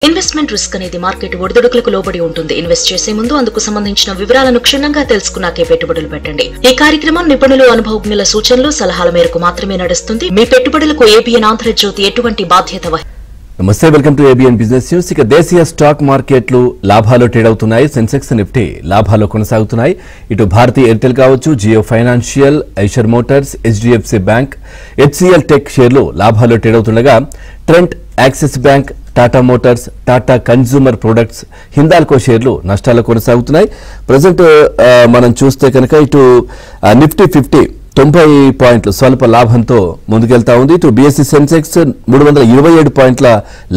Investment risk అనేది market ఒడిదుడుకులకు లోబడి ఉంటుంది. ఇన్వెస్ట్ చేసే ముందు అందుకు సంబంధించిన వివరాలను క్షుణ్ణంగా తెలుసుకున్నాకే పెట్టుబడులు పెట్టండి. ఈ కార్యక్రమం నిపుణులు, అనుభవజ్ఞుల సూచనలు, సలహాల మేరకు మాత్రమే నడుస్తుంది. మీ పెట్టుబడులకు ఏబిఎన్ ఆంధ్రజ్యోతి ఎటువంటి బాధ్యత నమస్తే, welcome to ABN business news. ఇక దేశీయ స్టాక్ మార్కెట్లు లాభాలు ట్రేడ్ అవుతున్నాయి. సెన్సెక్స్, నిఫ్టీ లాభాలు కొనసాగుతున్నాయి. ఇటు భారతీ ఎయిర్టెల్ కావచ్చు, Jio financial, Eicher motors, HDFC bank, HCL tech షేర్లు లాభాలు ట్రేడ్ అవుతుండగా Trent, Axis bank, Tata motors, Tata consumer products, Hindalco షేర్లు నష్టాలు కొనసాగుతున్నాయి. ప్రజెంట్ మనం చూస్తే కనుక ఇటు నిఫ్టీ 50 90 పాయింట్లు స్వల్ప లాభంతో ముందుకెళ్తా ఉంది. ఇటు బీఎస్సీ సెన్సెక్స్ 327 పాయింట్ల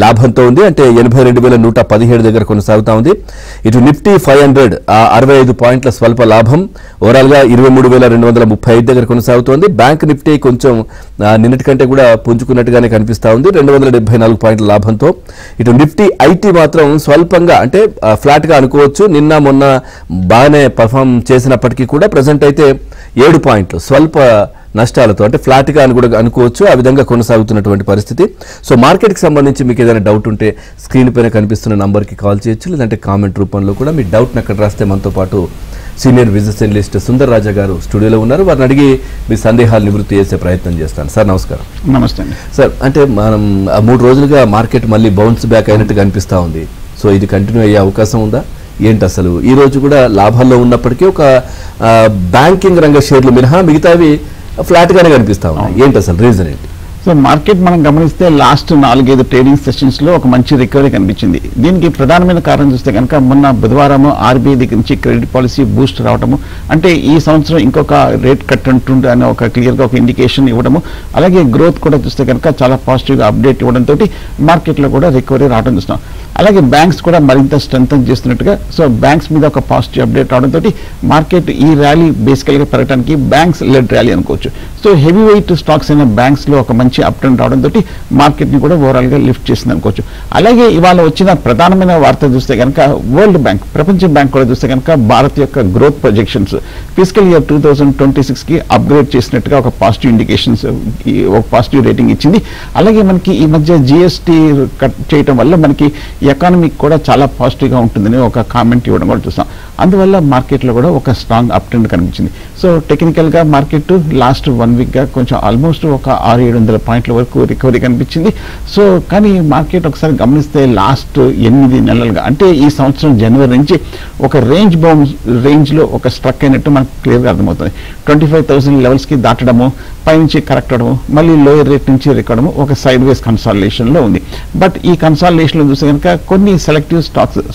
లాభంతో ఉంది, అంటే 82,117 దగ్గర కొనసాగుతా ఉంది. ఇటు నిఫ్టీ 500 65 పాయింట్ల స్వల్ప లాభం, ఓవరాల్ గా 23,235 దగ్గర కొనసాగుతోంది. బ్యాంక్ నిఫ్టీ కొంచెం నిన్నటి కంటే కూడా పుంజుకున్నట్టుగానే కనిపిస్తా ఉంది, 274 పాయింట్ల లాభంతో. ఇటు నిఫ్టీ ఐటీ మాత్రం స్వల్పంగా, అంటే ఫ్లాట్ గా అనుకోవచ్చు. నిన్న మొన్న బాగానే పర్ఫామ్ చేసినప్పటికీ కూడా ప్రజెంట్ అయితే 7 పాయింట్లు స్వల్ప నష్టాలతో, అంటే ఫ్లాట్ గా అని కూడా అనుకోవచ్చు, ఆ విధంగా కొనసాగుతున్నటువంటి పరిస్థితి. సో మార్కెట్ కి సంబంధించి మీకు ఏదైనా డౌట్ ఉంటే స్క్రీన్ పైన కనిపిస్తున్న నంబర్ కి కాల్ చేయొచ్చు, లేదంటే కామెంట్ రూపంలో కూడా మీ డౌట్ అక్కడ రాస్తే మనతో పాటు సీనియర్ బిజినెస్ అనలిస్ట్ సుందర్ రాజా గారు స్టూడియోలో ఉన్నారు. వారిని అడిగి మీ సందేహాలు నివృత్తి చేసే ప్రయత్నం చేస్తాను. సార్ నమస్కారం. నమస్తే సార్, అంటే మనం 3 రోజులుగా మార్కెట్ మళ్ళీ బౌన్స్ బ్యాక్ అయినట్టుగా అనిపిస్తా ఉంది. సో ఇది కంటిన్యూ అయ్యే అవకాశం ఉందా ఏంటి? అసలు ఈ రోజు కూడా లాభాల్లో ఉన్నప్పటికీ ఒక బ్యాంకింగ్ రంగ షేర్లు మినహా మిగతావి ఫ్లాట్ గానే కనిపిస్తా ఉన్నాయి. ఏంటి అసలు రీజన్ ఏంటి? సో మార్కెట్ మనం గమనిస్తే లాస్ట్ 4-5 ట్రేడింగ్ సెషన్స్ లో ఒక మంచి రికవరీ కనిపించింది. దీనికి ప్రధానమైన కారణం చూస్తే కనుక మొన్న బుధవారం ఆర్బీఐ దగ్గర నుంచి క్రెడిట్ పాలసీ బూస్ట్ రావడము, అంటే ఈ సంవత్సరం ఇంకొక రేట్ కట్ ఉంటుంది అని ఒక క్లియర్ గా ఒక ఇండికేషన్ ఇవ్వడము, అలాగే గ్రోత్ కూడా చూస్తే కనుక చాలా పాజిటివ్ గా అప్డేట్ ఇవ్వడంతో మార్కెట్ లో కూడా రికవరీ రావడం చూస్తాం. అలాగే బ్యాంక్స్ కూడా మరింత స్ట్రెంథన్ చేస్తున్నట్టుగా, సో బ్యాంక్స్ మీద ఒక పాజిటివ్ అప్డేట్ రావడంతో మార్కెట్ ఈ ర్యాలీ బేసికల్ గా పెరగడానికి బ్యాంక్స్ లెడ్ ర్యాలీ అనుకోవచ్చు. సో హెవీ వెయిట్ స్టాక్స్ అయిన బ్యాంక్స్ లో ఒక మంచి అప్ ట్రెండ్ రావడంతో మార్కెట్ ని కూడా ఓవరాల్ గా లిఫ్ట్ చేసింది అనుకోవచ్చు. అలాగే ఇవాళ వచ్చిన ప్రధానమైన వార్త చూస్తే కనుక వరల్డ్ బ్యాంక్, ప్రపంచ బ్యాంక్ కూడా చూస్తే కనుక భారత్ యొక్క గ్రోత్ ప్రొజెక్షన్స్ ఫిజికల్ ఇయర్ 2026 కి అప్గ్రేడ్ చేసినట్టుగా ఒక పాజిటివ్ ఇండికేషన్స్, ఒక పాజిటివ్ రేటింగ్ ఇచ్చింది. అలాగే మనకి ఈ మధ్య జిఎస్టీ కట్ చేయడం వల్ల మనకి ఎకానమీ కూడా చాలా పాజిటివ్ గా ఉంటుందని ఒక కామెంట్ ఇవ్వడం కూడా చూస్తాం. అందువల్ల మార్కెట్ లో కూడా ఒక స్ట్రాంగ్ అప్ ట్రెండ్ కనిపించింది. సో టెక్నికల్ గా మార్కెట్ లాస్ట్ 1 వీక్ గా కొంచెం ఆల్మోస్ట్ ఒక 600-700 పాయింట్ల వరకు రికవరీ కనిపించింది. సో కానీ మార్కెట్ ఒకసారి గమనిస్తే లాస్ట్ 8 నెలలుగా, అంటే ఈ సంవత్సరం జనవరి నుంచి ఒక రేంజ్ లో ఒక స్ట్రక్ అయినట్టు మనకు క్లియర్ గా అర్థమవుతుంది. 25,000 లెవెల్స్ కి దాటడము, పైనుంచి కరెక్ట్ అవడము, మళ్ళీ లోయర్ రేట్ నుంచి రికవడము, ఒక సైడ్ వేస్ కన్సాలిడేషన్ లో ఉంది. బట్ ఈ కన్సాలిడేషన్ లో చూస్తే కనుక కొన్ని సెలెక్టివ్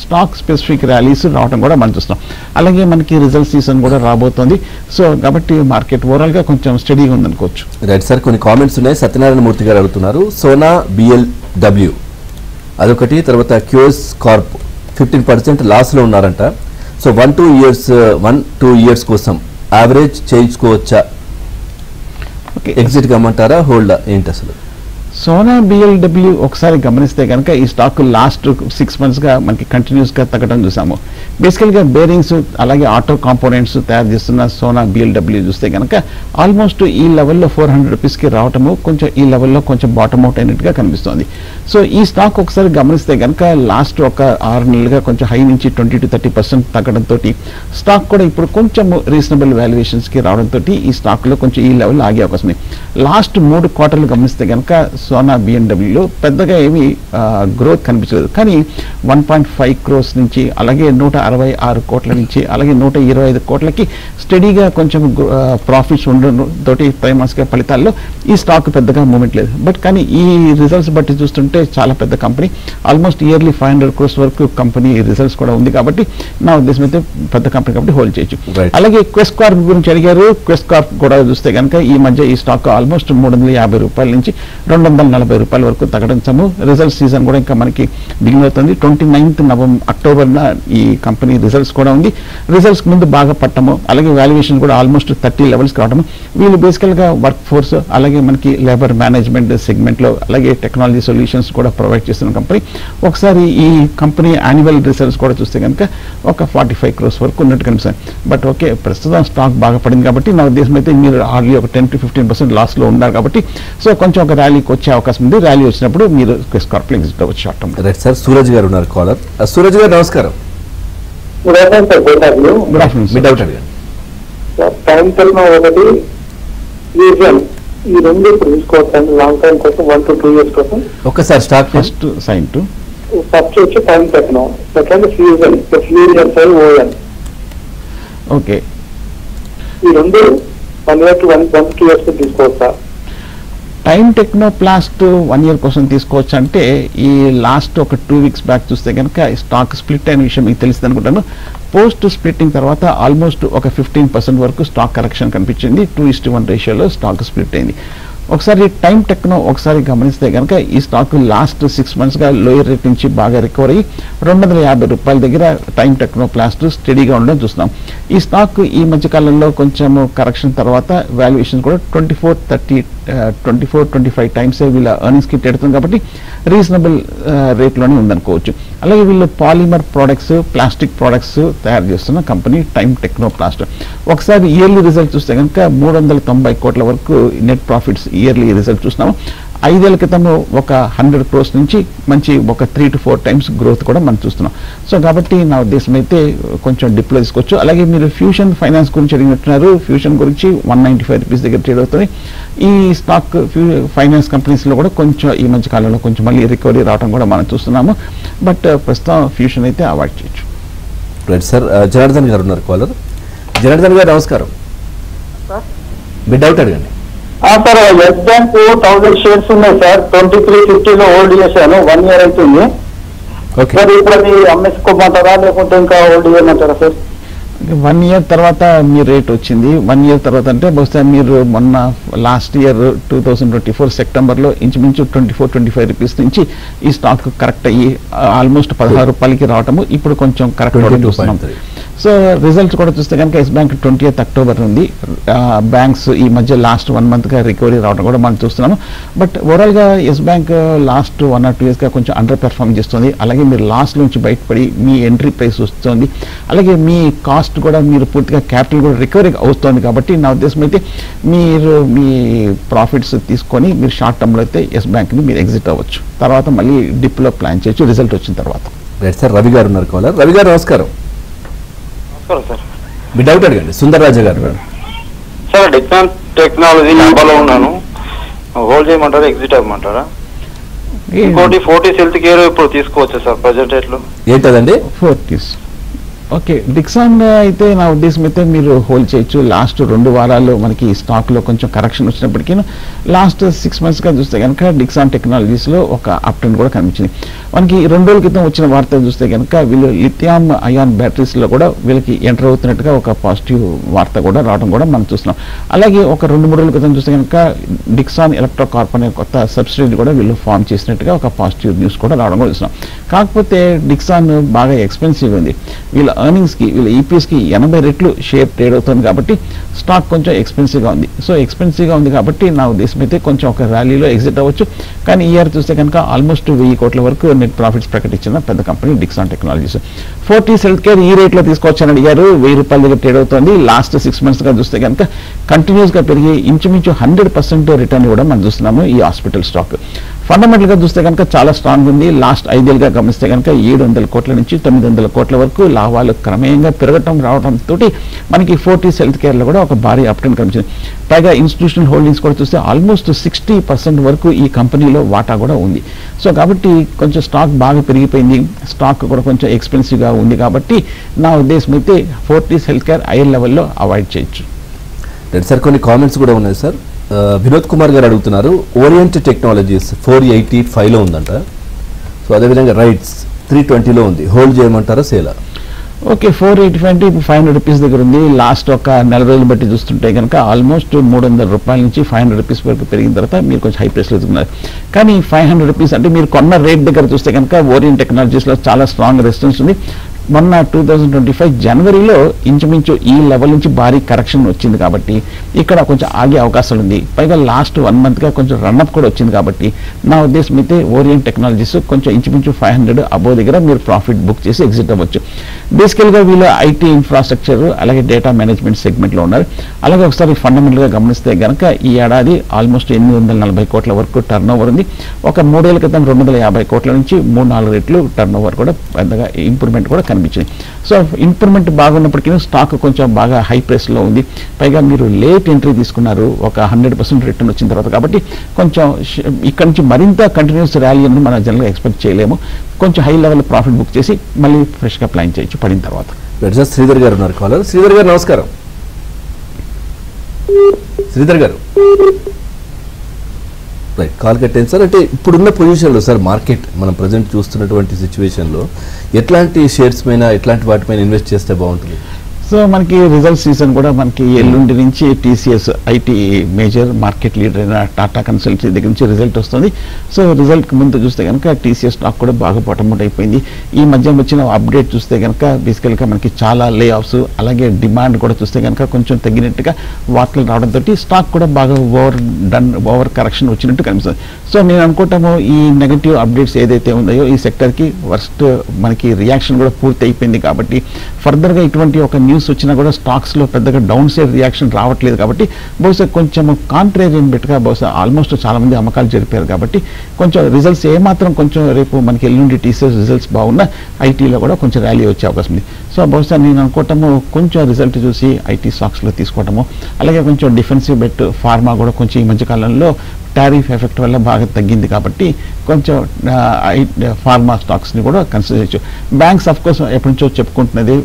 స్టాక్ స్పెసిఫిక్ ర్యాలీస్ రావడం కూడా మనం చూస్తాం. అలాగే మనకి రిజల్ట్ సీజన్ కూడా రాబోతోంది. సో కాబట్టి మార్కెట్ ఓవరాల్ గా కొంచెం స్టడీగా ఉందనుకోవచ్చు. రైట్ సార్, కొన్ని కామెంట్స్ ఉన్నాయి. సత్యనారాయణ మూర్తి గారు అడుగుతున్నారు, సోనా బిఎల్డబ్ల్యూ అదొకటి, తర్వాత క్యూఎస్ కార్ప్ 15% లాస్ లో ఉన్నారంట. సో 1-2 ఇయర్స్ కోసం యావరేజ్ చేయించుకోవచ్చా? ఎగ్జిట్ కమ్మంటారా, హోల్డ్ ఏంటి అసలు? సోనా బిఎల్డబ్ల్యూ ఒకసారి గమనిస్తే కనుక ఈ స్టాక్ లాస్ట్ 6 months గా మనకి కంటిన్యూస్ గా తగ్గడం చూసాము. బేసికల్ గా బేరింగ్స్ అలాగే ఆటో కాంపోనెంట్స్ తయారు చేస్తున్న సోనా బిఎల్డబ్ల్యూ చూస్తే కనుక ఆల్మోస్ట్ ఈ లెవెల్లో 400 రూపీస్ కి రావటము, కొంచెం ఈ లెవెల్లో కొంచెం బాటమ్ అవుట్ అయినట్టుగా కనిపిస్తోంది. సో ఈ స్టాక్ ఒకసారి గమనిస్తే కనుక లాస్ట్ ఒక 6 నెలలుగా కొంచెం హై నుంచి 20-30% తగ్గడంతో స్టాక్ కూడా ఇప్పుడు కొంచెం రీజనబుల్ వాల్యుయేషన్స్ కి రావడంతో ఈ స్టాక్ లో కొంచెం ఈ లెవెల్ ఆగే అవకాశం ఉంది. లాస్ట్ 3 క్వార్టర్లు గమనిస్తే కనుక సోనా బిఎల్డబ్ల్యూలో పెద్దగా ఏమీ గ్రోత్ కనిపించలేదు, కానీ 1.5 crores నుంచి అలాగే 166 కోట్ల నుంచి అలాగే 125 కోట్లకి స్టడీగా కొంచెం ప్రాఫిట్స్ ఉండడంతో త్రైమాసిక ఫలితాల్లో ఈ స్టాక్ పెద్దగా మూవ్మెంట్ లేదు. బట్ కానీ ఈ రిజల్ట్స్ బట్టి చూస్తుంటే చాలా పెద్ద కంపెనీ, ఆల్మోస్ట్ ఇయర్లీ 500 crores వరకు కంపెనీ రిజల్ట్స్ కూడా ఉంది. కాబట్టి నా ఉద్దేశం అయితే పెద్ద కంపెనీ కాబట్టి హోల్డ్ చేయొచ్చు. అలాగే క్వెస్ట్ కార్ప్ గురించి అడిగారు. క్వెస్ట్ కార్ప్ కూడా చూస్తే కనుక ఈ మధ్య ఈ స్టాక్ ఆల్మోస్ట్ 350 రూపాయల నుంచి 240 రూపాయల వరకు తగ్గడం. రిజల్ట్ సీజన్ కూడా ఇంకా మనకి బిగిన్ అవుతుంది. 29th అక్టోబర్ ఈ కంపెనీ రిజల్ట్స్ కూడా ఉంది. రిజల్ట్స్ ముందు బాగా పట్టము, అలాగే వాల్యుయేషన్ కూడా ఆల్మోస్ట్ 30 లెవెల్స్ రావడం. వీళ్ళు బేసికల్ గా వర్క్ ఫోర్స్ అలాగే మనకి లేబర్ మేనేజ్మెంట్ సెగ్మెంట్ లో అలాగే టెక్నాలజీ సొల్యూషన్స్ కూడా ప్రొవైడ్ చేస్తున్న కంపెనీ. ఒకసారి ఈ కంపెనీ యాన్యువల్ రిజల్ట్స్ కూడా చూస్తే కనుక ఒక 45 crores వరకు ఉన్నట్టు కనిపిస్తుంది. బట్ ఓకే, ప్రస్తుతం స్టాక్ బాగా పడింది కాబట్టి నా ఉద్దేశం అయితే మీరు హార్డ్లీ ఒక 10-15% లాస్ లో ఉన్నారు కాబట్టి సో కొంచెం ఒక ర్యాలీకి వచ్చి వచ్చే అవకాశం ఉంది. ర్యాలీ వచ్చినప్పుడు మీరు క్విస్ కార్ప్ లో ఎగ్జిట్ అవ్వచ్చు short term. Right sir, Suraj garu ఉన్నారు కాలర్. సూరజ్ గారు నమస్కారం. Good afternoon. మీ డౌట్ అడిగాను. టైం టెక్నో ఒకటి ఫ్యూజన్ ఈ రెండు తీసుకోవచ్చండి లాంగ్ టైం కోసం 1 to 2 years కోసం. ఒక్కసారి stock first sign to first వచ్చి time techno, second fusion ON. Okay, ఈ రెండు 1 year to 1 to 2 years తీసుకోవచ్చా? టైం టెక్నో ప్లాస్ట్ 1 year కోసం తీసుకోవచ్చు అంటే ఈ లాస్ట్ ఒక 2 weeks బ్యాక్ చూస్తే కనుక స్టాక్ స్ప్లిట్ అయిన విషయం మీకు తెలిసింది అనుకుంటాను. పోస్ట్ స్ప్లిట్టింగ్ తర్వాత ఆల్మోస్ట్ ఒక 15% వరకు స్టాక్ కరెక్షన్ కనిపించింది. 2:1 రేషియోలో స్టాక్ స్ప్లిట్ అయింది. ఒకసారి టైం టెక్నో ఒకసారి గమనిస్తే కనుక ఈ స్టాక్ లాస్ట్ 6 months గా లోయర్ రేట్ నుంచి బాగా రికవర్ అయ్యి ₹250 దగ్గర టైం టెక్నో ప్లాస్ట్ స్టడీగా ఉండడం చూస్తున్నాం. ఈ స్టాక్ ఈ మధ్య కాలంలో కొంచెం కరెక్షన్ తర్వాత వాల్యుయేషన్ కూడా 24-25 టైమ్స్ వీళ్ళ ఎర్నింగ్స్ కి ఎడుతుంది కాబట్టి రీజనబుల్ రేట్లోనే ఉందనుకోవచ్చు. అలాగే వీళ్ళు పాలిమర్ ప్రోడక్ట్స్, ప్లాస్టిక్ ప్రోడక్ట్స్ తయారు చేస్తున్న కంపెనీ టైం టెక్నో ప్లాస్ట్. ఒకసారి ఇయర్లీ రిజల్ట్ చూస్తే కనుక 390 కోట్ల వరకు నెట్ ప్రాఫిట్స్ ఇయర్లీ రిజల్ట్ చూస్తున్నాము. 5 ఏళ్ల క్రితము ఒక 100 crores నుంచి మంచి ఒక 3 to 4 times గ్రోత్ కూడా మనం చూస్తున్నాం. సో కాబట్టి నా ఉద్దేశం అయితే కొంచెం డిప్లో తీసుకోవచ్చు. అలాగే మీరు ఫ్యూషన్ ఫైనాన్స్ గురించి అడిగినట్టున్నారు. ఫ్యూషన్ గురించి ₹195 దగ్గర ట్రేడ్ అవుతుంది. ఈ స్టాక్ ఫైనాన్స్ కంపెనీస్లో కూడా కొంచెం ఈ మధ్య కాలంలో కొంచెం మళ్ళీ రికవరీ రావడం కూడా మనం చూస్తున్నాము. బట్ ప్రస్తుతం ఫ్యూషన్ అయితే అవాయిడ్ చేయొచ్చు. రైట్ సార్, జనార్దన్ గారు ఉన్నారు కాలర్. జనార్దన్ గారు నమస్కారం. మీ డౌట్ అడగండి. సార్, ఎస్ బ్యాంక్ 1000 shares ఉన్నాయి సార్. 2350 హోల్డ్ చేశాను. 1 year అవుతుంది సార్. ఇప్పుడు అది అమ్మేసుకోమంటారా లేకుంటే ఇంకా హోల్డ్ చేయమంటారా సార్? 1 year తర్వాత మీ రేట్ వచ్చింది. 1 year తర్వాత అంటే బహుశా మీరు మొన్న లాస్ట్ ఇయర్ 2024 సెప్టెంబర్లో ఇంచుమించు ₹24-25 నుంచి ఈ స్టాక్ కరెక్ట్ అయ్యి ఆల్మోస్ట్ ₹16 రావటము ఇప్పుడు కొంచెం కరెక్ట్ అవడం చూస్తున్నాం. సో రిజల్ట్స్ కూడా చూస్తే కనుక ఎస్ బ్యాంక్ 20th October ఉంది. బ్యాంక్స్ ఈ మధ్య లాస్ట్ 1 month గా రికవరీ రావడం కూడా మనం చూస్తున్నాము. బట్ ఓవరాల్గా yes bank last 1 or 2 years గా కొంచెం అండర్ పెర్ఫార్మ్ చేస్తుంది. అలాగే మీరు లాస్ట్ నుంచి బయటపడి మీ ఎంట్రీ ప్రైస్ వస్తుంది. అలాగే మీ కాస్ట్ కూడా మీరు పూర్తిగా క్యాపిటల్ కూడా రికవరీ అవుతుంది. కాబట్టి నా ఉద్దేశం అయితే మీరు మీ ప్రాఫిట్స్ తీసుకొని మీరు షార్ట్ టర్మ్లో అయితే ఎస్ బ్యాంక్ని మీరు ఎగ్జిట్ అవ్వచ్చు. తర్వాత మళ్ళీ డిప్లో ప్లాన్ చేయొచ్చు రిజల్ట్ వచ్చిన తర్వాత. రైట్ సార్, రవి గారు ఉన్నారు కాలర్. రవి గారు నమస్కారం. సార్, మీ డౌట్ అడగండి. సుందర్ రాజా గారు. సార్, డిక్సాన్ టెక్నాలజీ లాభాలో ఉన్నాను. హోల్డ్ చేయమంటారా, ఎగ్జిట్ అవ్వమంటారా? ఇంకోటి ఫోర్టీస్ హెల్త్ కేర్ ఇప్పుడు తీసుకోవచ్చు సార్ ప్రజెంట్ రేట్లో? ఏంటదండి? ఫోర్టీస్. ఓకే, డిక్సాన్ అయితే నా ఉద్దేశం అయితే మీరు హోల్డ్ చేయొచ్చు. లాస్ట్ 2 వారాలు మనకి స్టాక్లో కొంచెం కరెక్షన్ వచ్చినప్పటికీ లాస్ట్ 6 monthsగా చూస్తే కనుక డిక్సాన్ టెక్నాలజీస్లో ఒక అప్ ట్రెండ్ కూడా కనిపించింది. మనకి 2 రోజుల క్రితం వచ్చిన వార్త చూస్తే కనుక వీళ్ళు లిథియం అయాన్ బ్యాటరీస్లో కూడా వీళ్ళకి ఎంటర్ అవుతున్నట్టుగా ఒక పాజిటివ్ వార్త కూడా రావడం కూడా మనం చూస్తున్నాం. అలాగే ఒక 2-3 రోజుల క్రితం చూస్తే కనుక డిక్సాన్ ఎలక్ట్రో కార్ప్ అనే కొత్త సబ్సిడీ కూడా వీళ్ళు ఫామ్ చేసినట్టుగా ఒక పాజిటివ్ న్యూస్ కూడా రావడం కూడా చూస్తున్నాం. కాకపోతే డిక్సాన్ బాగా ఎక్స్పెన్సివ్ ఉంది. వీళ్ళ ఎర్నింగ్స్కి వీళ్ళ ఈపీఎస్కి 80 రెట్లు షేర్ ట్రేడ్ అవుతుంది కాబట్టి స్టాక్ కొంచెం ఎక్స్పెన్సివ్గా ఉంది. సో ఎక్స్పెన్సివ్గా ఉంది కాబట్టి నా ఉద్దేశం అయితే కొంచెం ఒక ర్యాలీలో ఎగ్జిట్ అవ్వచ్చు. కానీ ఈ ఇయర్ చూస్తే కనుక ఆల్మోస్ట్ 1000 కోట్ల వరకు నెట్ ప్రాఫిట్స్ ప్రకటించిన పెద్ద company Dixon technologies. Fortis health care ఈ రేట్లో తీసుకోవచ్చని అడిగారు. ₹1000 దగ్గర ట్రేడ్ అవుతుంది. లాస్ట్ 6 monthsగా చూస్తే కనుక కంటిన్యూస్గా పెరిగి ఇంచుమించు 100% రిటర్న్ ఇవ్వడం మనం చూస్తున్నాము ఈ హాస్పిటల్ స్టాక్. ఫండమెంటల్గా చూస్తే కనుక చాలా స్ట్రాంగ్ ఉంది. లాస్ట్ 5 ఏళ్ళుగా గమనిస్తే కనుక 700 కోట్ల నుంచి 900 కోట్ల వరకు లాభాలు క్రమేయంగా పెరగటం రావడంతో మనకి ఫోర్టీస్ హెల్త్ కేర్లో కూడా ఒక భారీ అప్ ట్రెండ్ కనిపించింది. పైగా ఇన్స్టిట్యూషనల్ హోల్డింగ్స్ కూడా చూస్తే ఆల్మోస్ట్ 60% వరకు ఈ కంపెనీలో వాటా కూడా ఉంది. సో కాబట్టి కొంచెం స్టాక్ బాగా పెరిగిపోయింది. స్టాక్ కూడా కొంచెం ఎక్స్పెన్సివ్గా ఉంది కాబట్టి నా ఉద్దేశం అయితే ఫోర్టీస్ హెల్త్ కేర్ హైయర్ లెవెల్లో అవాయిడ్ చేయొచ్చు. సార్, కొన్ని కామెంట్స్ కూడా ఉన్నాయి సార్. వినోద్ కుమార్ గారు అడుగుతున్నారు, ఓరియంట్ టెక్నాలజీస్ 485లో ఉందంట. సో అదేవిధంగా రైట్స్ 320లో ఉంది. హోల్డ్ చేయమంటారా, సేలా? ఓకే, 485 అంటే ఇప్పుడు ₹500 దగ్గర ఉంది. లాస్ట్ ఒక 4 రోజులు బట్టి చూస్తుంటే కనుక ఆల్మోస్ట్ ₹300 నుంచి ₹500 వరకు పెరిగిన తర్వాత మీరు కొంచెం హై ప్రైస్లో ఎదుగుతున్నారు. కానీ ₹500 అంటే మీరు కొన్న రేట్ దగ్గర చూస్తే కనుక ఓరియంట్ టెక్నాలజీస్లో చాలా స్ట్రాంగ్ రెసిస్టెన్స్ ఉంది. మొన్న 2025 జనవరిలో ఇంచుమించు ఈ లెవెల్ నుంచి భారీ కరెక్షన్ వచ్చింది కాబట్టి ఇక్కడ కొంచెం ఆగే అవకాశాలు ఉంది. పైగా లాస్ట్ 1 మంత్గా కొంచెం రన్అప్ కూడా వచ్చింది కాబట్టి నా ఉద్దేశం అయితే ఓరియంట్ టెక్నాలజీస్ కొంచెం ఇంచుమించు 500 అబోవ్ దగ్గర మీరు ప్రాఫిట్ బుక్ చేసి ఎగ్జిట్ అవ్వచ్చు. బేసికల్గా వీళ్ళు ఐటీ ఇన్ఫ్రాస్ట్రక్చర్ అలాగే డేటా మేనేజ్మెంట్ సెగ్మెంట్లో ఉన్నారు. అలాగే ఒకసారి ఫండమెంటల్గా గమనిస్తే కనుక ఈ ఏడాది ఆల్మోస్ట్ 840 కోట్ల వరకు టర్న్ ఓవర్ ఉంది. ఒక 3 ఏళ్ల క్రితం 250 కోట్ల నుంచి 3-4 రెట్లు టర్న్ ఓవర్ కూడా పెద్దగా ఇంప్రూవ్మెంట్ కూడా కనిపించింది. సో ఇంప్రూవ్మెంట్ బాగున్నప్పటికీ స్టాక్ కొంచెం బాగా హై ప్రైస్లో ఉంది. పైగా మీరు లేట్ ఎంట్రీ తీసుకున్నారు, ఒక 100% రిటర్న్ వచ్చిన తర్వాత. కాబట్టి కొంచెం ఇక్కడ నుంచి మరింత కంటిన్యూస్ ర్యాలీ అని మనం జనరల్గా ఎక్స్పెక్ట్ చేయలేము. కొంచెం హై లెవెల్ ప్రాఫిట్ బుక్ చేసి మళ్ళీ ఫ్రెష్గా ప్లాన్ చేయొచ్చు పడిన తర్వాత. శ్రీధర్ గారు ఉన్నారు కాలర్. శ్రీధర్ గారు నమస్కారం. శ్రీధర్ గారు రైట్, కాల్ కట్టేయండి సార్. అంటే ఇప్పుడున్న పొజిషన్లో సార్ మార్కెట్ మనం ప్రజెంట్ చూస్తున్నటువంటి సిచ్యువేషన్లో ఎట్లాంటి షేర్స్ పైన ఎట్లాంటి వాటి పైన ఇన్వెస్ట్ చేస్తే బాగుంటుంది? సో మనకి రిజల్ట్ సీజన్ కూడా మనకి ఎల్లుండి నుంచి TCS IT major market leader అయిన టాటా కన్సల్టెన్సీ దగ్గర నుంచి రిజల్ట్ వస్తుంది. సో రిజల్ట్కి ముందు చూస్తే కనుక టీసీఎస్ స్టాక్ కూడా బాగా బాటమౌట్ అయిపోయింది. ఈ మధ్య వచ్చిన అప్డేట్ చూస్తే కనుక బేసికల్గా మనకి చాలా లే ఆఫ్స్ అలాగే డిమాండ్ కూడా చూస్తే కనుక కొంచెం తగ్గినట్టుగా వార్తలు రావడంతో స్టాక్ కూడా బాగా ఓవర్ కరెక్షన్ వచ్చినట్టు కనిపిస్తుంది. సో నేను అనుకుంటాము ఈ నెగటివ్ అప్డేట్స్ ఏదైతే ఉన్నాయో ఈ సెక్టర్కి వర్స్ట్ మనకి రియాక్షన్ కూడా పూర్తి అయిపోయింది. కాబట్టి ఫర్దర్గా ఇటువంటి ఒక న్యూస్ వచ్చినా కూడా స్టాక్స్లో పెద్దగా డౌన్ సైడ్ రియాక్షన్ రావట్లేదు. కాబట్టి బహుశా కొంచెం కాంట్రేరియన్ బెట్గా బహుశా ఆల్మోస్ట్ చాలా మంది అమ్మకాలు జరిపారు. కాబట్టి కొంచెం రిజల్ట్స్ ఏమాత్రం కొంచెం రేపు మనకి ఎల్లుండి టీసీఎస్ రిజల్ట్స్ బాగున్నా ఐటీలో కూడా కొంచెం ర్యాలీ వచ్చే అవకాశం ఉంది. సో బహుశా నేను అనుకోవటము కొంచెం రిజల్ట్ చూసి ఐటీ స్టాక్స్లో తీసుకోవటము, అలాగే కొంచెం డిఫెన్సివ్ బెట్ ఫార్మా కూడా కొంచెం ఈ మధ్యకాలంలో టారిఫ్ ఎఫెక్ట్ వల్ల బాగా తగ్గింది కాబట్టి కొంచెం ఫార్మా స్టాక్స్ని కూడా కన్సిడర్ చేయొచ్చు. బ్యాంక్స్ అఫ్ కోర్స్ ఎప్పటి నుంచో చెప్పుకుంటున్నది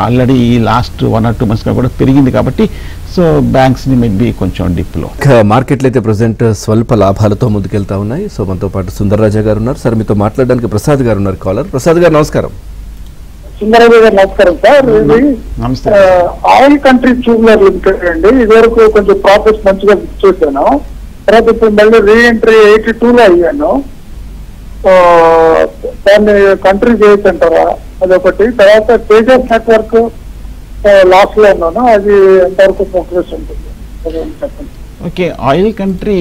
ఆల్రెడీ ఈ లాస్ట్ 1 or 2 months కూడా పెరిగింది కాబట్టి సో బ్యాంక్స్ని మేబీ కొంచెం డిప్లో. మార్కెట్లు అయితే ప్రజెంట్ స్వల్ప లాభాలతో ముందుకెళ్తా ఉన్నాయి. సో మనతో పాటు సుందర్రాజా గారు ఉన్నారు. సార్ మీతో మాట్లాడడానికి ప్రసాద్ గారు ఉన్నారు కాలర్. ప్రసాద్ గారు నమస్కారం. సుందరరాజు గారు నమస్కారం సార్. ఇది నమస్తే. ఆయిల్ కంట్రీ ట్యూబ్లర్ లిమిటెడ్ అండి. ఇదివరకు కొంచెం ప్రాఫిట్స్ మంచిగా బుక్ చేశాను. తర్వాత ఇప్పుడు మళ్ళీ రీఎంట్రీ 82లో అయ్యాను. దాన్ని కంట్రీ చేయొచ్చు అంటారా? అదొకటి. తర్వాత తేజస్ నెట్వర్క్ లాస్ట్ లో ఉన్నాను, అది ఎంతవరకు ప్రోగ్రెస్ ఉంటుంది చెప్పండి. ఓకే, ఆయిల్ కంట్రీ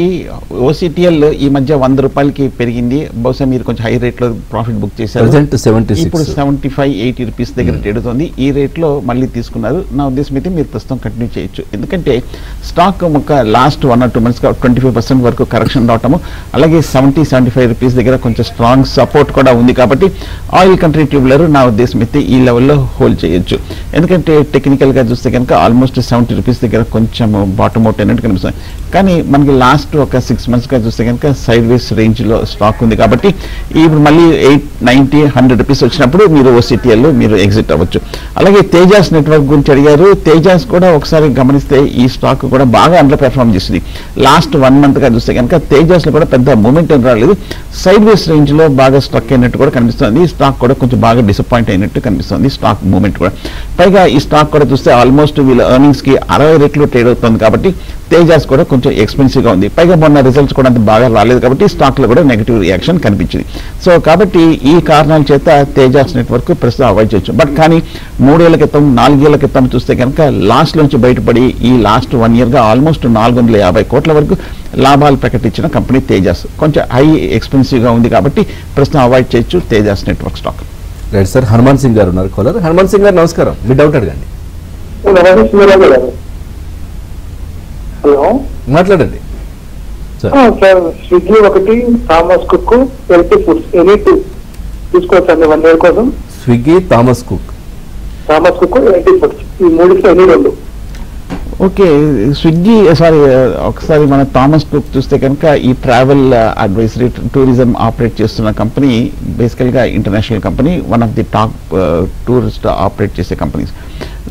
ఓసిటిఎల్ ఈ మధ్య 100 రూపాయలకి పెరిగింది. బహుశా మీరు కొంచెం హై రేట్లో ప్రాఫిట్ బుక్ చేశారు. ఇప్పుడు 75-80 రూపీస్ దగ్గర ట్రేడ్ అవుతుంది. ఈ రేట్లో మళ్ళీ తీసుకున్నారు. నా ఉద్దేశం అయితే మీరు ప్రస్తుతం కంటిన్యూ చేయొచ్చు. ఎందుకంటే స్టాక్ ఒక లాస్ట్ 1 or 2 months 25% వరకు కరెక్షన్ రావటము, అలాగే 70-75 రూపీస్ దగ్గర కొంచెం స్ట్రాంగ్ సపోర్ట్ కూడా ఉంది. కాబట్టి ఆయిల్ కంట్రీ ట్యూబ్లర్ నా ఉద్దేశం అయితే ఈ లెవెల్లో హోల్డ్ చేయొచ్చు. ఎందుకంటే టెక్నికల్గా చూస్తే కనుక ఆల్మోస్ట్ 70 రూపీస్ దగ్గర కొంచెం బాటమ్ అవుట్ అయినట్టు కనిపిస్తుంది. కానీ మనకి లాస్ట్ ఒక 6 monthsగా చూస్తే కనుక సైడ్ వేస్ రేంజ్లో స్టాక్ ఉంది. కాబట్టి ఇప్పుడు మళ్ళీ 80-90-100 రూపీస్ వచ్చినప్పుడు మీరు ఓసిటిఎల్ మీరు ఎగ్జిట్ అవ్వచ్చు. అలాగే తేజాస్ నెట్వర్క్ గురించి అడిగారు. తేజాస్ కూడా ఒకసారి గమనిస్తే ఈ స్టాక్ కూడా బాగా అండర్ పెర్ఫార్మ్ చేసింది. లాస్ట్ 1 monthగా చూస్తే కనుక తేజాస్లో కూడా పెద్ద మూమెంట్ ఏం రాలేదు. సైడ్ వేస్ రేంజ్లో బాగా స్ట్రక్ అయినట్టు కూడా కనిపిస్తుంది. స్టాక్ కూడా కొంచెం బాగా డిసప్పాయింట్ అయినట్టు కనిపిస్తుంది స్టాక్ మూమెంట్ కూడా. పైగా ఈ స్టాక్ కూడా చూస్తే ఆల్మోస్ట్ వీళ్ళ ఎర్నింగ్స్కి 60 రెట్లు ట్రేడ్ అవుతుంది. కాబట్టి తేజాస్ కూడా కొంచెం ఎక్స్పెన్సివ్గా ఉంది. పైగా మొన్న రిజల్ట్స్ కూడా అంత బాగా రాలేదు కాబట్టి స్టాక్లో కూడా నెగిటివ్ రియాక్షన్ కనిపించింది. సో కాబట్టి ఈ కారణాల చేత తేజాస్ నెట్వర్క్ ప్రస్తుతం అవాయిడ్ చేయొచ్చు. బట్ కానీ 3 ఏళ్ల క్రితం 4 ఏళ్ల క్రితం చూస్తే కనుక లాస్ట్ నుంచి బయటపడి ఈ లాస్ట్ 1 yearగా ఆల్మోస్ట్ 450 కోట్ల వరకు లాభాలు ప్రకటించిన కంపెనీ తేజాస్. కొంచెం హై ఎక్స్పెన్సివ్గా ఉంది కాబట్టి ప్రస్తుతం అవాయిడ్ చేయొచ్చు Tejas network stock. Right sir. Hanuman Singh గారు ఉన్నారు కాలర్. హనుమాన్ సింగ్ గారు నమస్కారం. మీ డౌట్ అడగండి. హలో, మాట్లాడండి సార్. స్విగ్గీ ఒకటి, Thomas cook, LT foods any 2 తీసుకోవచ్చండి 1 year కోసం. Swiggy, Thomas cook, LT foods ఈ 3 ఎనీ 2. ఓకే, స్విగ్గీ ఒకసారి మన థామస్ కుక్ చూస్తే కనుక ఈ ట్రావెల్ అడ్వైజరీ టూరిజం ఆపరేట్ చేస్తున్న కంపెనీ, బేసికల్గా international company, one of the top tourist operate చేసే కంపెనీస్.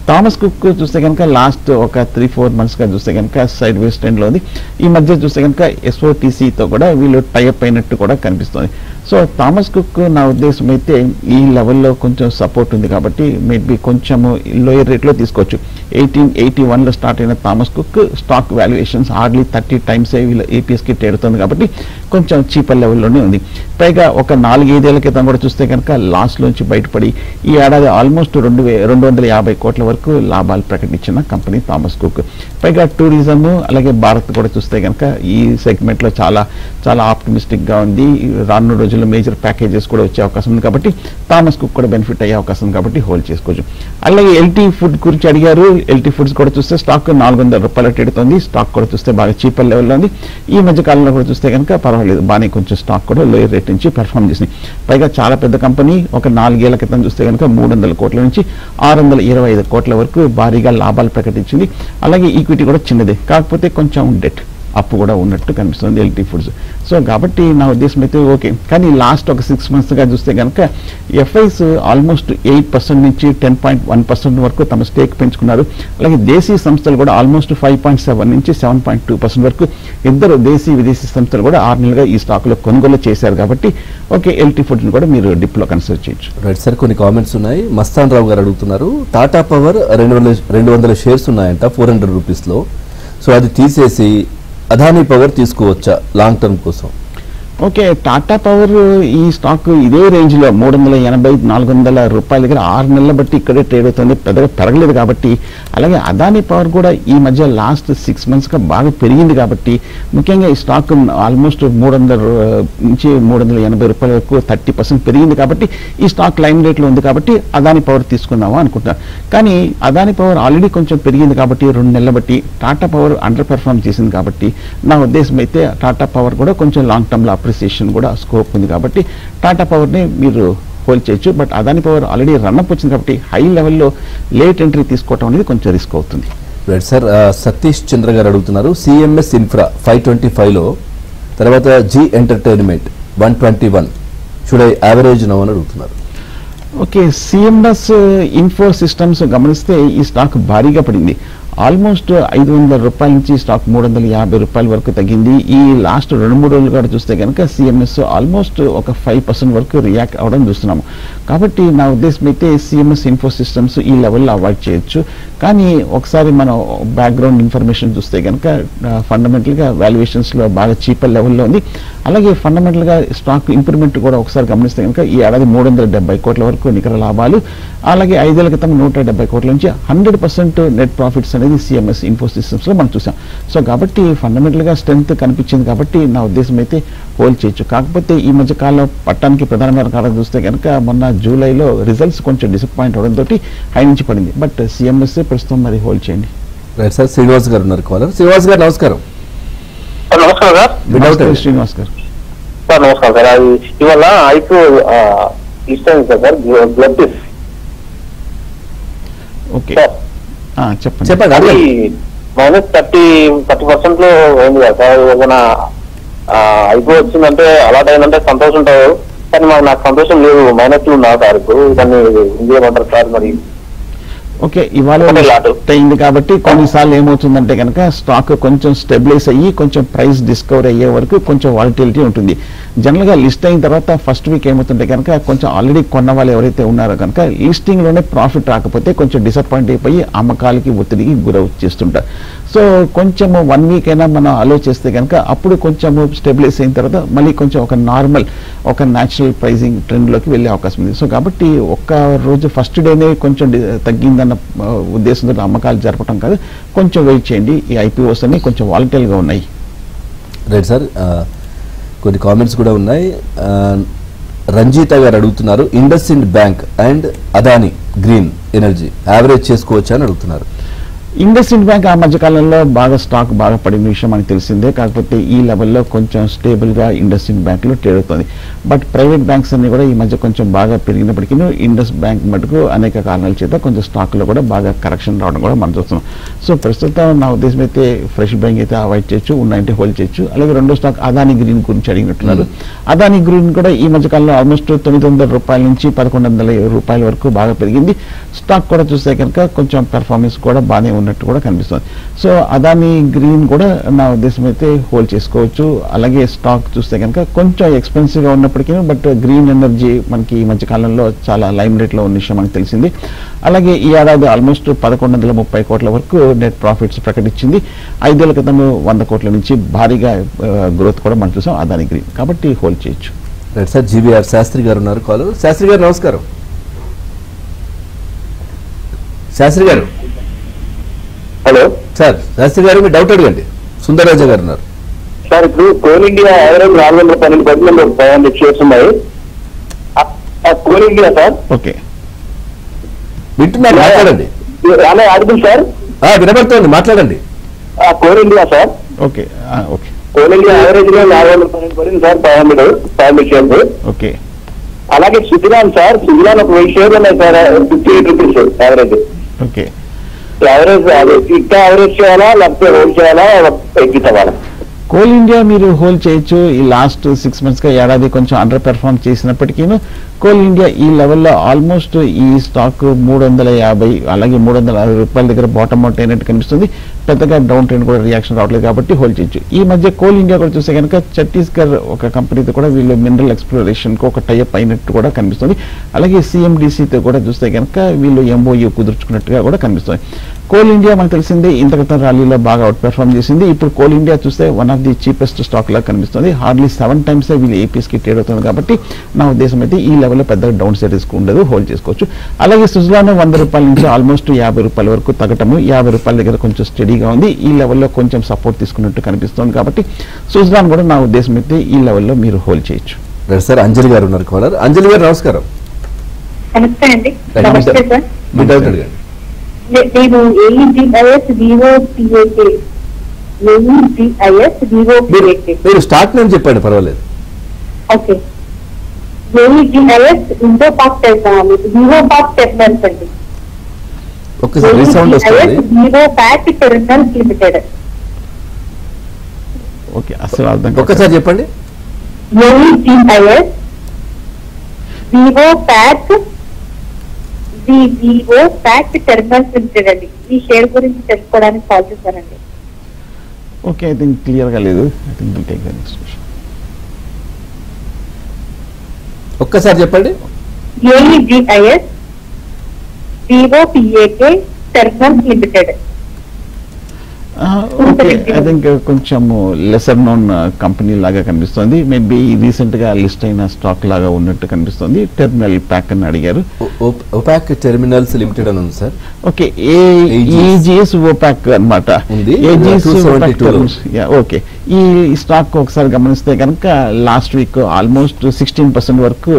థామస్ కుక్ చూస్తే కనుక లాస్ట్ ఒక 3-4 monthsగా చూస్తే కనుక సైడ్ వేస్ ట్రెండ్లో ఉంది. ఈ మధ్య చూస్తే కనుక ఎస్ఓటీసీతో కూడా వీళ్ళు టైఅప్ అయినట్టు కూడా కనిపిస్తుంది. సో థామస్ కుక్ నా ఉద్దేశం అయితే ఈ లెవెల్లో కొంచెం సపోర్ట్ ఉంది కాబట్టి మేబీ కొంచెము లోయర్ రేట్లో తీసుకోవచ్చు. 1881లో స్టార్ట్ అయిన Thomas cook stock valuations hardly 30 times వీళ్ళ ఏపీఎస్కి తేడుతుంది కాబట్టి కొంచెం చీపర్ లెవెల్లోనే ఉంది. పైగా ఒక 4-5 ఏళ్ల క్రితం కూడా చూస్తే కనుక లాస్లోంచి బయటపడి ఈ ఏడాది ఆల్మోస్ట్ 250 కోట్ల వరకు లాభాలు ప్రకటించిన కంపెనీ థామస్ కుక్. పైగా టూరిజం అలాగే భారత్ కూడా చూస్తే కనుక ఈ సెగ్మెంట్లో చాలా చాలా ఆప్టిమిస్టిక్గా ఉంది. రానున్న రోజుల్లో మేజర్ ప్యాకేజెస్ కూడా వచ్చే అవకాశం ఉంది కాబట్టి థామస్ కుక్ కూడా బెనిఫిట్ అయ్యే అవకాశం ఉంది కాబట్టి హోల్డ్ చేసుకోవచ్చు. అలాగే ఎల్టీ ఫుడ్ గురించి అడిగారు. ఎల్టీ ఫుడ్స్ కూడా చూస్తే స్టాక్ 400 రూపాయలు ట్రేడుతోంది. స్టాక్ కూడా చూస్తే బాగా చీపర్ లెవెల్లో ఉంది. ఈ మధ్య కాలంలో కూడా చూస్తే కనుక పర్వాలేదు, బాగానే కొంచెం స్టాక్ కూడా లోయర్ రేట్ నుంచి పెర్ఫామ్ చేసింది. పైగా చాలా పెద్ద కంపెనీ. ఒక 4 ఏళ్ల క్రితం చూస్తే కనుక 300 కోట్ల నుంచి 625 కోట్ల వరకు భారీగా లాభాలు ప్రకటించింది. అలాగే ఈక్విటీ కూడా చిన్నదే, కాకపోతే కొంచెం డెట్ అప్పు కూడా ఉన్నట్టు కనిపిస్తుంది ఎల్టీ ఫుడ్స్. సో కాబట్టి నా ఉద్దేశం అయితే ఓకే. కానీ లాస్ట్ ఒక 6 మంత్స్గా చూస్తే కనుక ఎఫ్ఐస్ ఆల్మోస్ట్ 8% నుంచి 10.1% వరకు తమ స్టేక్ పెంచుకున్నారు. అలాగే దేశీయ సంస్థలు కూడా ఆల్మోస్ట్ 5.7 నుంచి 7.2% వరకు ఇద్దరు దేశీ విదేశీ సంస్థలు కూడా 6 నెలలుగా ఈ స్టాక్లో కొనుగోలు చేశారు. కాబట్టి ఓకే, ఎల్టీ ఫుడ్ని కూడా మీరు డిప్లో కన్సిడర్ చేయొచ్చు. రైట్ సార్, కొన్ని కామెంట్స్ ఉన్నాయి. మస్తాన్ రావు గారు అడుగుతున్నారు, టాటా పవర్ 200 షేర్స్ ఉన్నాయంట 400 రూపీస్లో. సో అది తీసేసి అదానీ పవర్ తీసుకోవచ్చా లాంగ్ టర్మ్ కోసం? ఓకే, టాటా పవర్ ఈ స్టాక్ ఇదే రేంజ్లో 380-400 రూపాయల దగ్గర 6 నెలల బట్టి ఇక్కడే ట్రేడ్ అవుతుంది, పెద్దగా పెరగలేదు కాబట్టి. అలాగే అదానీ పవర్ కూడా ఈ మధ్య లాస్ట్ 6 మంత్స్గా బాగా పెరిగింది కాబట్టి ముఖ్యంగా ఈ స్టాక్ ఆల్మోస్ట్ 300 నుంచి 380 రూపాయల వరకు 30% పెరిగింది కాబట్టి ఈ స్టాక్ లైన్ రేట్లో ఉంది కాబట్టి అదానీ పవర్ తీసుకుందామా అనుకుంటున్నారు. కానీ అదానీ పవర్ ఆల్రెడీ కొంచెం పెరిగింది కాబట్టి 2 నెలల బట్టి టాటా పవర్ అండర్ పెర్ఫార్మ్ చేసింది కాబట్టి నా ఉద్దేశం అయితే టాటా పవర్ కూడా కొంచెం లాంగ్ టర్మ్లో అప్రిసియేషన్ కూడా స్కోప్ ఉంది కాబట్టి టాటా పవర్ని మీరు హోల్డ్ చేయొచ్చు. But Adani power already run-up వచ్చింది కాబట్టి హై లెవెల్లో లేట్ ఎంట్రీ తీసుకోవడం అనేది కొంచెం రిస్క్ అవుతుంది. రైట్ సార్, సతీష్ చంద్ర గారు అడుగుతున్నారు, సిఎంఎస్ ఇన్ఫ్రా 525లో, తర్వాత Zee entertainment 121 should I average no అని అడుగుతున్నారు. ఓకే, సిఎంఎస్ ఇన్ఫో సిస్టమ్స్ గమనిస్తే ఈ స్టాక్ భారీగా పడింది. ఆల్మోస్ట్ 500 రూపాయల నుంచి స్టాక్ 350 రూపాయల వరకు తగ్గింది. ఈ లాస్ట్ 2-3 రోజులు కూడా చూస్తే కనుక సిఎంఎస్ ఆల్మోస్ట్ ఒక 5% వరకు రియాక్ట్ అవ్వడం చూస్తున్నాము. కాబట్టి నా ఉద్దేశం అయితే సిఎంఎస్ ఇన్ఫో సిస్టమ్స్ ఈ లెవెల్లో అవాయిడ్ చేయొచ్చు. కానీ ఒకసారి మనం బ్యాక్గ్రౌండ్ ఇన్ఫర్మేషన్ చూస్తే కనుక ఫండమెంటల్గా వాల్యుయేషన్స్లో బాగా చీపర్ లెవెల్లో ఉంది. అలాగే ఫండమెంటల్గా స్టాక్ ఇంప్రూవ్మెంట్ కూడా ఒకసారి గమనిస్తే కనుక ఈ ఏడాది 370 కోట్ల వరకు నికర లాభాలు, అలాగే 5 ఏళ్ల క్రితం 170 కోట్ల నుంచి 100% నెట్ ప్రాఫిట్స్ అనేది సిఎంఎస్ ఇన్ఫో సిస్టమ్స్లో మనం చూసాం. సో కాబట్టి ఫండమెంటల్గా స్ట్రెంత్ కనిపించింది కాబట్టి నా ఉద్దేశం అయితే హోల్డ్ చేయొచ్చు. కాకపోతే ఈ మధ్య కాలంలో పట్టడానికి ప్రధానమైన కారణం చూస్తే కనుక మొన్న జూలైలో రిజల్ట్స్ కొంచెం డిసప్పాయింట్ అవడంతో హై నుంచి పడింది. బట్ సిఎంఎస్ ప్రస్తుతం మరి హోల్డ్ చేయండి. రైట్ సార్, శ్రీనివాస్ గారు ఉన్నారు కాలర్. శ్రీనివాస్ గారు నమస్కారం. నమస్కారం సార్. శ్రీనివాస్ గారు సార్ నమస్కారం సార్. అది ఇవాళ ఐకు ఇష్టం సార్ గ్లోబిస్. ఓకే చెప్పండి. చెప్పండి. -30% లో ఉంది కదా సార్. ఏదైనా ఐపో వచ్చిందంటే అలాట్ అయిందంటే సంతోషం ఉంటారు, కానీ నాకు సంతోషం లేదు, మైనస్లు ఉన్నా సార్. ఇప్పుడు దాన్ని ఇంకేమంటారు సార్ మరి? ఓకే, ఇవాళ అయింది కాబట్టి కొన్నిసార్లు ఏమవుతుందంటే కనుక స్టాక్ కొంచెం స్టెబిలైజ్ అయ్యి కొంచెం ప్రైస్ డిస్కవర్ అయ్యే వరకు కొంచెం వాలిటిలిటీ ఉంటుంది. జనరల్గా లిస్ట్ అయిన తర్వాత ఫస్ట్ వీక్ ఏమవుతుంటే కనుక కొంచెం ఆల్రెడీ కొన్న వాళ్ళు ఎవరైతే ఉన్నారో కనుక లిస్టింగ్లోనే ప్రాఫిట్ రాకపోతే కొంచెం డిసప్పాయింట్ అయిపోయి అమ్మకాలకి ఒత్తిడికి గురవు చేస్తుంటారు. సో కొంచెము 1 వీక్ అయినా మనం ఆలోచిస్తే కనుక అప్పుడు కొంచెము స్టెబిలైజ్ అయిన తర్వాత మళ్ళీ కొంచెం ఒక నార్మల్ ఒక న్యాచురల్ ప్రైజింగ్ ట్రెండ్లోకి వెళ్ళే అవకాశం ఉంది. సో కాబట్టి ఒక్క రోజు ఫస్ట్ డేనే కొంచెం తగ్గిందన్న ఉద్దేశంతో అమ్మకాలు జరపడం కాదు, కొంచెం వెయిట్ చేయండి. ఈ ఐపీఓస్ అన్ని కొంచెం వాలటైల్గా ఉన్నాయి. రైట్ సార్, కొన్ని కామెంట్స్ కూడా ఉన్నాయి. రంజిత గారు అడుగుతున్నారు, IndusInd bank and Adani green energy average చేసుకోవచ్చా అని అడుగుతున్నారు. ఇండస్ ఇండ్ బ్యాంక్ ఆ మధ్యకాలంలో బాగా స్టాక్ బాగా పడిన విషయం మనకు తెలిసిందే. కాకపోతే ఈ లెవెల్లో కొంచెం స్టేబుల్గా ఇండస్ ఇండ్ బ్యాంక్లో ట్రేడ్ అవుతుంది. బట్ ప్రైవేట్ బ్యాంక్స్ అన్ని కూడా ఈ మధ్య కొంచెం బాగా పెరిగినప్పటికీ ఇండస్ బ్యాంక్ మటుకు అనేక కారణాల చేత కొంచెం స్టాక్లో కూడా బాగా కరెక్షన్ రావడం కూడా మనం చూస్తున్నాం. సో ప్రస్తుతం నా ఉద్దేశం అయితే ఫ్రెష్ బ్యాంక్ అయితే అవాయిడ్ చేయొచ్చు, ఉన్నాయంటే హోల్డ్ చేయొచ్చు. అలాగే రెండో స్టాక్ అదానీ గ్రీన్ గురించి అడిగినట్టున్నారు. అదానీ గ్రీన్ కూడా ఈ మధ్యకాలంలో ఆల్మోస్ట్ 900 రూపాయల నుంచి 1100 రూపాయల వరకు బాగా పెరిగింది. స్టాక్ కూడా చూస్తే కనుక కొంచెం పెర్ఫార్మెన్స్ కూడా బాగానే ఉంది. ఉన్నట్టు కూడా కనిపిస్తుంది. సో అదాని గ్రీన్ కూడా నా ఉద్దేశం అయితే హోల్డ్ చేసుకోవచ్చు. అలాగే స్టాక్ చూస్తే కనుక కొంచెం ఎక్స్పెన్సివ్గా ఉన్నప్పటికీ బట్ గ్రీన్ ఎనర్జీ మనకి ఈ మధ్య కాలంలో చాలా లైమ్ రేట్లో ఉన్న విషయం మనకు తెలిసింది. అలాగే ఈ ఏడాది ఆల్మోస్ట్ 1130 కోట్ల వరకు నెట్ ప్రాఫిట్స్ ప్రకటించింది. 5 ఏళ్ల క్రితం 100 కోట్ల నుంచి భారీగా గ్రోత్ కూడా మనం చూసాం అదాని గ్రీన్, కాబట్టి హోల్డ్ చేయొచ్చు. రైట్ సార్, జీబీఆర్ శాస్త్రి గారు ఉన్నారు కాల్. శాస్త్రి గారు నమస్కారం. శాస్త్రి గారు. హలో సార్ శాస్త్రి గారు మీ డౌట్ అడగండి. సుందరరాజు గారు ఉన్నారు. సార్, ఇప్పుడు కోల్ ఇండియా యావరేజ్ 412 కోట్లు 500 షేర్స్ ఉన్నాయి. Coal India sir. ఓకే, వింటున్నారు, మాట్లాడండి. అలా ఆడిబుల్ సార్. వినబడుతోంది, మాట్లాడండి. Coal India sir. Okay, okay. Coal India average లో 412 పడింది సార్, 500 షేర్స్. ఓకే. అలాగే సుజిలాన్ సార్, సుజిలాన్ ఒక 1000 షేర్లు ఉన్నాయి sir, 58 rupees average. Okay. Average అదే ఇంకా యావరేజ్ చేయాలా లేకపోతే హోల్డ్ చేయాలా, ఎగ్జిట్ అవ్వాలా? కోల్ ఇండియా మీరు హోల్డ్ చేయొచ్చు. ఈ లాస్ట్ 6 months గా ఏడాది కొంచెం అండర్ పెర్ఫార్మ్ చేసినప్పటికీ కోల్ ఇండియా ఈ లెవెల్లో ఆల్మోస్ట్ ఈ స్టాక్ 350 అలాగే 360 రూపాయల దగ్గర బాటమ్ అవుట్ అయినట్టు కనిపిస్తుంది. పెద్దగా డౌన్ ట్రెండ్ కూడా రియాక్షన్ రావట్లేదు, కాబట్టి హోల్డ్ చేయొచ్చు. ఈ మధ్య కోల్ ఇండియా కూడా చూస్తే కనుక ఛత్తీస్గఢ్ ఒక కంపెనీతో కూడా వీళ్ళు మినరల్ ఎక్స్ప్లోరేషన్ కు ఒక టైఅప్ అయినట్టు కూడా కనిపిస్తుంది. అలాగే సిఎండిసితో కూడా చూస్తే కనుక వీళ్ళు ఎంఓయూ కుదుర్చుకున్నట్టుగా కూడా కనిపిస్తుంది. కోల్ ఇండియా మనకు తెలిసిందే ఇంత క్రితం ర్యాలీలో బాగా అవుట్ పెర్ఫార్మ్ చేసింది. ఇప్పుడు కోల్ ఇండియా చూస్తే one of the cheapest stock లా కనిపిస్తుంది. హార్డ్లీ 7 times వీళ్ళు ఏపీఎస్ కి ట్రేడ్ అవుతుంది, కాబట్టి నా ఉద్దేశం అయితే ఈ లెవెల్లో పెద్దగా డౌన్ సైడ్ రిస్క్ ఉండదు, హోల్డ్ చేసుకోవచ్చు. అలాగే సుజలాన్ 100 రూపాయల నుంచి ఆల్మోస్ట్ 50 రూపాయల వరకు తగ్గటము, 50 రూపాయల దగ్గర కొంచెం స్టడీగా ఉంది. ఈ లెవెల్లో కొంచెం సపోర్ట్ తీసుకున్నట్టు కనిపిస్తుంది, కాబట్టి సుజలాన్ కూడా నా ఉద్దేశం అయితే ఈ లెవెల్లో మీరు హోల్డ్ చేయొచ్చు. సార్ అంజలి గారు ఉన్నారు కాలర్. అంజలి గారు నమస్కారం. నమస్తే అండి. నమస్తే సార్. మీ డౌట్ అడగండి. నేను ఏఈజిఐఎస్ వివోపిఏకే మీరు స్టాక్ నేమ్ చెప్పండి, పర్వాలేదు. ఓకే. ఏఈజిఐఎస్ ఇండోపాక్ వివోపాక్ టెర్మినల్స్ అండి. ఒక్కసారి రీసౌండ్ వస్తుంది. వివోపాక్ టెర్మినల్స్ లిమిటెడ్. ఓకే, అసలు అర్థం ఒక్కసారి చెప్పండి. ఏఈజిఐఎస్ వివోపాక్ టెర్మినల్స్ లిమిటెడ్ అండి. ఈ షేర్ గురించి తెలుసుకోవడానికి కాల్ చేశానండి. ఓకే, ఐ థింక్ క్లియర్ గా లేదు. I think will take the next question. ఒక్కసారి చెప్పండి. AEGIS VOPAK terminals limited. Okay, I think కొంచెం లెసర్ నోన్ కంపెనీ లాగా కనిపిస్తుంది. మేబీ రీసెంట్ గా లిస్ట్ అయిన స్టాక్ లాగా ఉన్నట్టు కనిపిస్తుంది. టెర్మినల్ ప్యాక్ అని అడిగారు. ఓపాక్ టెర్మినల్స్ లిమిటెడ్ అని ఉంది సార్. ఓకే, ఏజిఎస్ ఓపాక్ అన్నమాట. ఓకే, ఈ స్టాక్ ఒకసారి గమనిస్తే కనుక లాస్ట్ వీక్ ఆల్మోస్ట్ 16% వరకు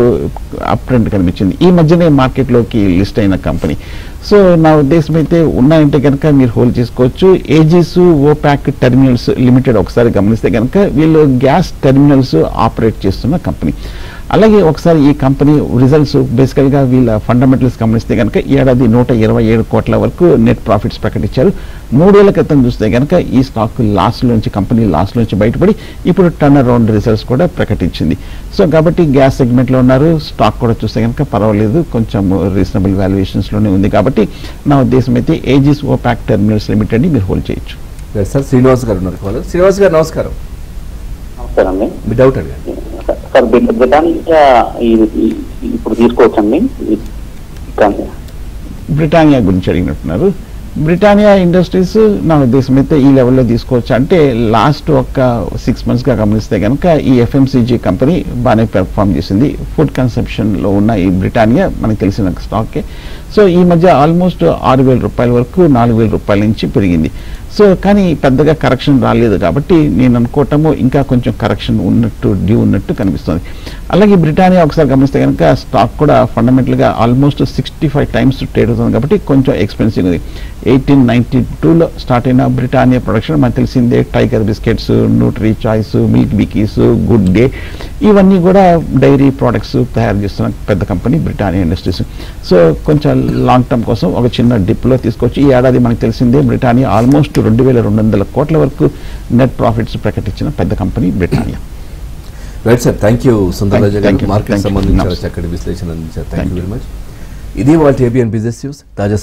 అప్ ట్రెండ్ కనిపించింది. ఈ మధ్యనే మార్కెట్ లోకి లిస్ట్ అయిన కంపెనీ. సో నా ఉద్దేశం అయితే ఉన్నాయంటే కనుక మీరు హోల్డ్ చేసుకోవచ్చు. ఏజీస్ ఓపాక్ టెర్మినల్స్ లిమిటెడ్ ఒకసారి గమనిస్తే కనుక వీళ్ళు గ్యాస్ టెర్మినల్స్ ఆపరేట్ చేస్తున్న కంపెనీ. అలాగే ఒకసారి ఈ కంపెనీ రిజల్ట్స్ బేసికల్ గా వీళ్ళ ఫండమెంటల్స్ గమనిస్తే కనుక ఏడాది 127 కోట్ల వరకు నెట్ ప్రాఫిట్స్ ప్రకటించారు. 3 ఏళ్ల క్రితం చూస్తే కనుక ఈ స్టాక్ కంపెనీ లాస్ నుంచి బయటపడి ఇప్పుడు టర్న్ అరౌండ్ రిజల్ట్స్ కూడా ప్రకటించింది. సో కాబట్టి గ్యాస్ సెగ్మెంట్ లో ఉన్నారు. స్టాక్ కూడా చూస్తే కనుక పర్వాలేదు, కొంచెం రీజనబుల్ వాల్యుయేషన్స్ లోనే ఉంది. కాబట్టి నా ఉద్దేశం అయితే ఏజిస్ ఓపాక్ టెర్మినల్స్ లిమిటెడ్ ని మీరు హోల్డ్ చేయొచ్చు. సార్ శ్రీనివాస్ గారు ఉన్నారు. శ్రీనివాస్ గారు నమస్కారం. నమస్కారం అండి. మీ డౌట్ అడగండి. సార్, బ్రిటానియా ఇప్పుడు తీసుకోవచ్చండి? బ్రిటానియా గురించి అడిగినట్టున్నారు. బ్రిటానియా ఇండస్ట్రీస్ నా ఉద్దేశం అయితే ఈ లెవెల్లో తీసుకోవచ్చు. అంటే లాస్ట్ ఒక 6 months గా గమనిస్తే కనుక ఈ ఎఫ్ఎంసీజీ కంపెనీ బాగానే పెర్ఫార్మ్ చేసింది. ఫుడ్ కన్సంప్షన్ లో ఉన్న ఈ బ్రిటానియా మనకు తెలిసిన స్టాకే. సో ఈ మధ్య ఆల్మోస్ట్ 6,000 రూపాయల వరకు 4,000 రూపాయల నుంచి పెరిగింది. సో కానీ పెద్దగా కరెక్షన్ రాలేదు, కాబట్టి నేను అనుకోవటము ఇంకా కొంచెం కరెక్షన్ డ్యూ ఉన్నట్టు కనిపిస్తుంది. అలాగే బ్రిటానియా ఒకసారి గమనిస్తే కనుక స్టాక్ కూడా ఫండమెంటల్ గా ఆల్మోస్ట్ 65 times ట్రేడ్ అవుతుంది, కాబట్టి కొంచెం ఎక్స్పెన్సివ్ ఉంది. 1892లో స్టార్ట్ అయిన బ్రిటానియా ప్రొడక్షన్ మనకు తెలిసిందే. Tiger biscuits, Nutri choice, milk Bikis, good day, ఇవన్నీ కూడా డైరీ ప్రోడక్ట్స్ తయారు చేస్తున్న పెద్ద కంపెనీ బ్రిటానియా ఇండస్ట్రీస్. సో కొంచెం లాంగ్ టర్మ్ కోసం ఒక చిన్న డిప్ లో తీసుకోవచ్చు. ఈ ఏడాది మనకు తెలిసిందే బ్రిటానియా ఆల్మోస్ట్ 2,200 కోట్ల వరకు నెట్ ప్రాఫిట్స్ ప్రకటించిన పెద్ద company Britannia. Right sir, thank you Sundara Raju గారు. మార్కెట్ సంబంధించిన చక్కటి విశ్లేషణ అందించారు. Thank you very much. ఇది వాళ్ళ ఏబిఎన్ బిజినెస్ న్యూస్ తాజా